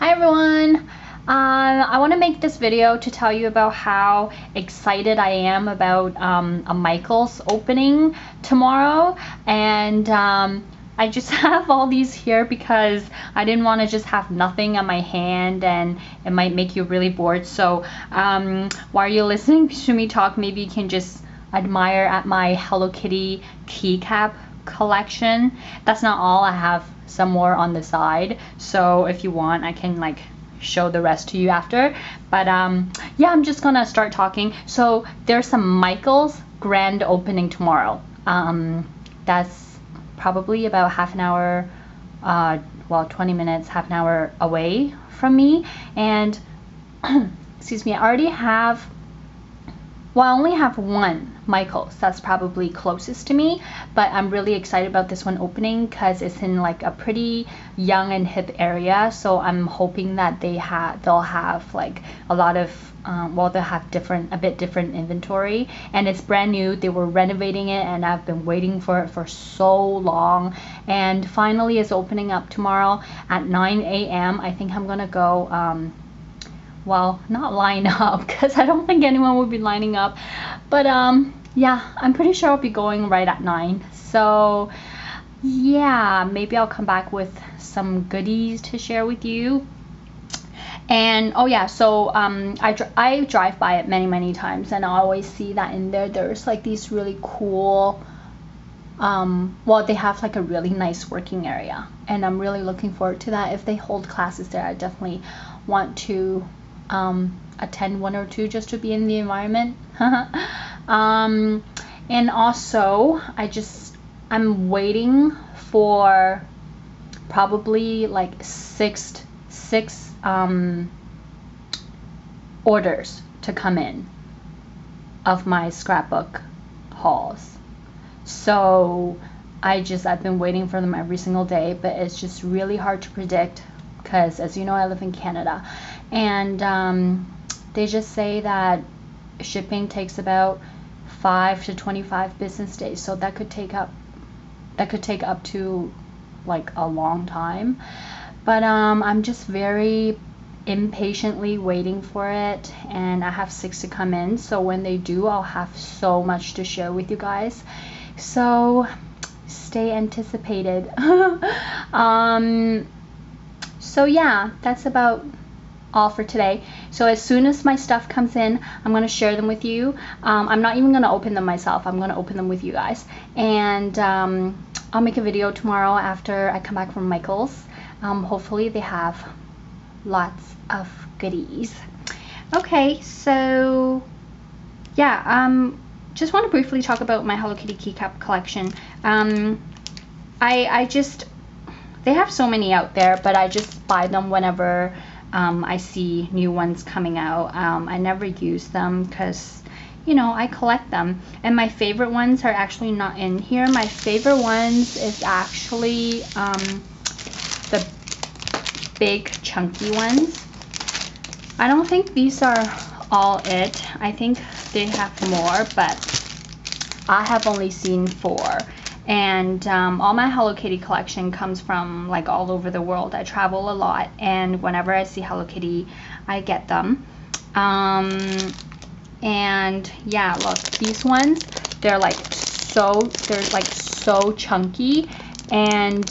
Hi everyone! I want to make this video to tell you about how excited I am about a Michaels opening tomorrow, and I just have all these here because I didn't want to just have nothing on my hand and it might make you really bored. So while you're listening to me talk, maybe you can just admire at my Hello Kitty keycap collection. That's not all. I have some more on the side, so if you want I can like show the rest to you after, but yeah, I'm just gonna start talking. So there's some Michaels grand opening tomorrow. That's probably about half an hour, well, 20 minutes, half an hour away from me, and excuse me, I already have, well, I only have one Michaels that's probably closest to me, but I'm really excited about this one opening because it's in like a pretty young and hip area. So I'm hoping that they'll have like a lot of well, they'll have a bit different inventory, and it's brand new. They were renovating it and I've been waiting for it for so long, and finally it's opening up tomorrow at 9 a.m. I think I'm gonna go well, not line up because I don't think anyone would be lining up, but yeah, I'm pretty sure I'll be going right at 9. So yeah, maybe I'll come back with some goodies to share with you. And oh yeah, so I drive by it many times, and I always see that in there's like these really cool, well, they have like a really nice working area, and I'm really looking forward to that. If they hold classes there, I definitely want to attend one or two just to be in the environment. And also I'm waiting for probably like six orders to come in of my scrapbook hauls. So I've been waiting for them every single day, but it's just really hard to predict because, as you know, I live in Canada, and they just say that shipping takes about 5 to 25 business days, so that could take up to like a long time. But I'm just very impatiently waiting for it, and I have 6 to come in, so when they do, I'll have so much to share with you guys, so stay anticipated. So yeah, that's about all for today. So as soon as my stuff comes in, I'm going to share them with you. I'm not even going to open them myself. I'm going to open them with you guys, and I'll make a video tomorrow after I come back from Michaels. Hopefully they have lots of goodies. Okay, so yeah, just want to briefly talk about my Hello Kitty keycap collection. They have so many out there, but I just buy them whenever I see new ones coming out. I never use them because, you know, I collect them. And my favorite ones are actually not in here. My favorite ones is actually the big chunky ones. I don't think these are all it. I think they have more, but I have only seen 4. And all my Hello Kitty collection comes from like all over the world. I travel a lot, and whenever I see Hello Kitty, I get them. And yeah, look, these ones, they're like so chunky, and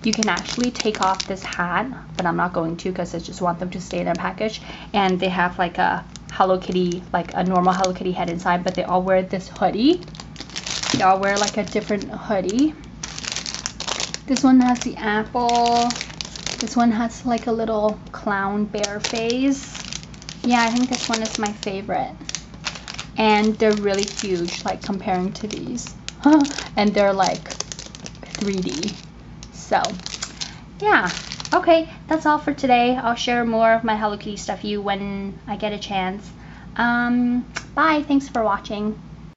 you can actually take off this hat, but I'm not going to because I just want them to stay in their package. And they have like a Hello Kitty, like a normal Hello Kitty head inside, but they all wear this hoodie. They all wear like a different hoodie. This one has the apple. This one has like a little clown bear face. Yeah, I think this one is my favorite. And they're really huge, like comparing to these. And they're like 3D. So, yeah. Okay, that's all for today. I'll share more of my Hello Kitty stuff with you when I get a chance. Bye. Thanks for watching.